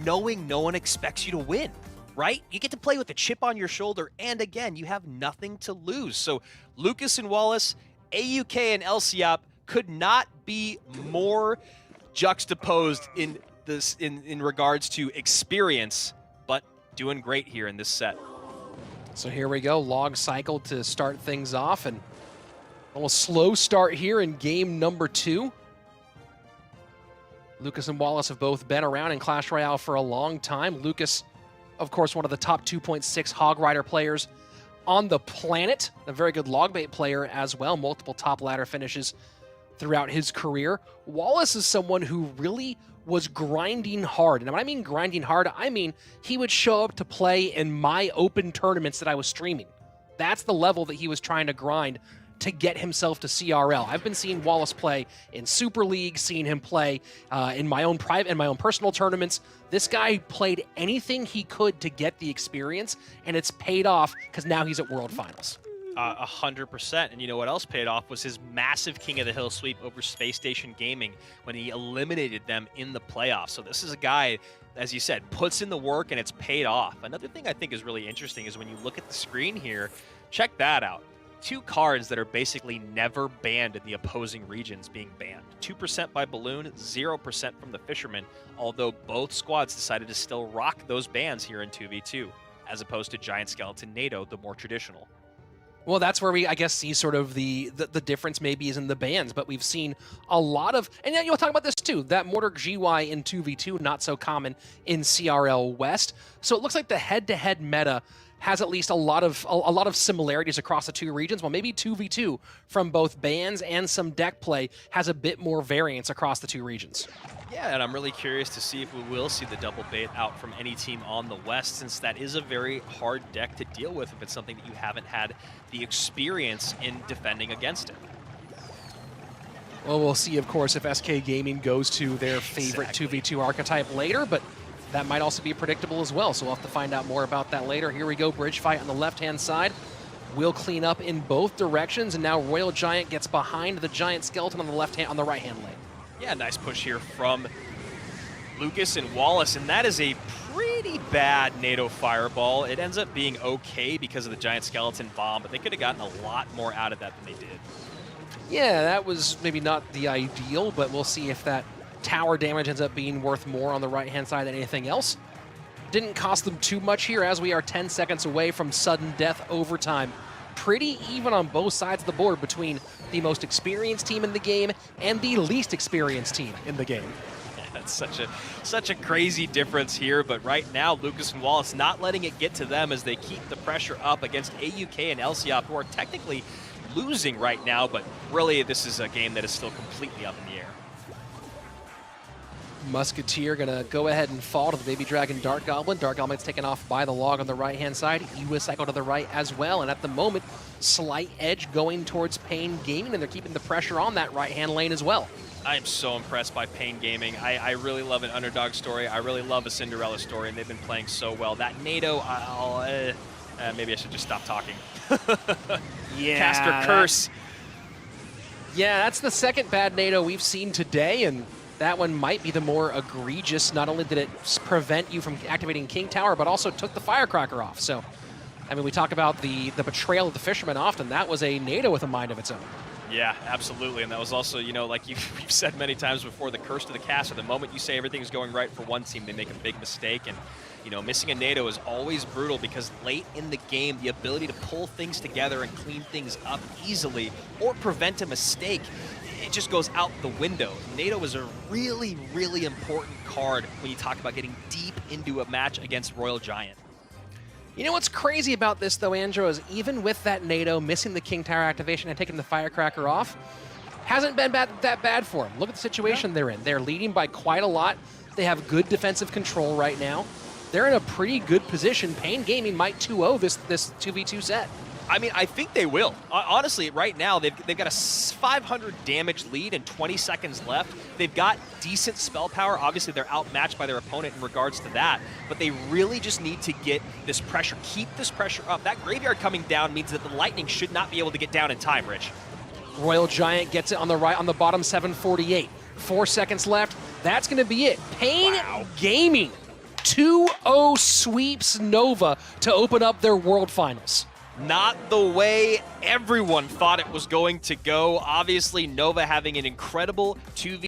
knowing no one expects you to win, right? You get to play with a chip on your shoulder, and again, you have nothing to lose. So Lucas and Wallace, AUK and Elsiop could not be more juxtaposed in this in regards to experience, but doing great here in this set. So here we go, log cycle to start things off, and a little slow start here in game number 2. Lucas and Wallace have both been around in Clash Royale for a long time. Lucas, of course, one of the top 2.6 Hog Rider players on the planet, a very good log bait player as well, multiple top ladder finishes throughout his career. Wallace is someone who really was grinding hard. And when I mean grinding hard, I mean he would show up to play in my open tournaments that I was streaming. That's the level that he was trying to grind to get himself to CRL. I've been seeing Wallace play in Super League, seeing him play in my own private and my own personal tournaments. This guy played anything he could to get the experience, and it's paid off because now he's at World Finals. 100%. And you know what else paid off was his massive King of the Hill sweep over Space Station Gaming when he eliminated them in the playoffs. So this is a guy, as you said, puts in the work and it's paid off. Another thing I think is really interesting is when you look at the screen here, check that out. 2 cards that are basically never banned in the opposing regions being banned. 2% by Balloon, 0% from the Fisherman, although both squads decided to still rock those bans here in 2v2, as opposed to Giant Skeleton NATO, the more traditional. Well, that's where we, I guess, see sort of the difference maybe is in the bans, but we've seen a lot of, and yeah, you'll talk about this too, that Mortar GY in 2v2, not so common in CRL West. So it looks like the head-to-head meta has at least a lot of similarities across the 2 regions, while maybe 2v2 from both bans and some deck play has a bit more variance across the 2 regions. Yeah, and I'm really curious to see if we will see the double bait out from any team on the West, since that is a very hard deck to deal with if it's something that you haven't had the experience in defending against it. Well, we'll see, of course, if SK Gaming goes to their favorite 2v2 archetype later, but that might also be predictable as well, so we'll have to find out more about that later. Here we go, bridge fight on the left-hand side. We'll clean up in both directions, and now Royal Giant gets behind the Giant Skeleton on the right-hand lane. Yeah, nice push here from Lucas and Wallace, and that is a pretty bad NATO fireball. It ends up being okay because of the Giant Skeleton bomb, but they could have gotten a lot more out of that than they did. Yeah, that was maybe not the ideal, but we'll see if that tower damage ends up being worth more on the right-hand side than anything else. Didn't cost them too much here, as we are 10 seconds away from sudden death overtime. Pretty even on both sides of the board between the most experienced team in the game and the least experienced team in the game. Yeah, that's such a crazy difference here, but right now Lucas and Wallace not letting it get to them as they keep the pressure up against AUK and Elsiop, who are technically losing right now, but really this is a game that is still completely up in the air. Musketeer gonna go ahead and fall to the Baby Dragon Dark Goblin. Dark Goblin's taken off by the log on the right-hand side. Iwa cycle to the right as well, and at the moment, slight edge going towards Pain Gaming, and they're keeping the pressure on that right-hand lane as well. I am so impressed by Pain Gaming. I really love an underdog story. I really love a Cinderella story, and they've been playing so well. That NATO, maybe I should just stop talking. Yeah. Caster Curse. Yeah, that's the second bad NATO we've seen today, and that one might be the more egregious. Not only did it prevent you from activating King Tower, but also took the Firecracker off. So, I mean, we talk about the betrayal of the Fisherman often. That was a NATO with a mind of its own. Yeah, absolutely. And that was also, you know, like we've said many times before, the curse to the caster. The moment you say everything's going right for one team, they make a big mistake. And, you know, missing a NATO is always brutal because late in the game, the ability to pull things together and clean things up easily or prevent a mistake, it just goes out the window. NATO is a really, really important card when you talk about getting deep into a match against Royal Giant. You know what's crazy about this, though, Andrew, is even with that NATO missing the King Tower activation and taking the Firecracker off, hasn't been that bad for him. Look at the situation they're in. They're leading by quite a lot. They have good defensive control right now. They're in a pretty good position. Pain Gaming might 2-0 this 2v2 set. I mean, I think they will. Honestly, right now, they've got a 500 damage lead and 20 seconds left. They've got decent spell power. Obviously, they're outmatched by their opponent in regards to that, but they really just need to get this pressure, keep this pressure up. That graveyard coming down means that the Lightning should not be able to get down in time, Rich. Royal Giant gets it on the right, on the bottom, 748. 4 seconds left. That's going to be it. Pain Gaming 2-0 sweeps Nova to open up their World Finals. Not the way everyone thought it was going to go. Obviously, Nova having an incredible 2v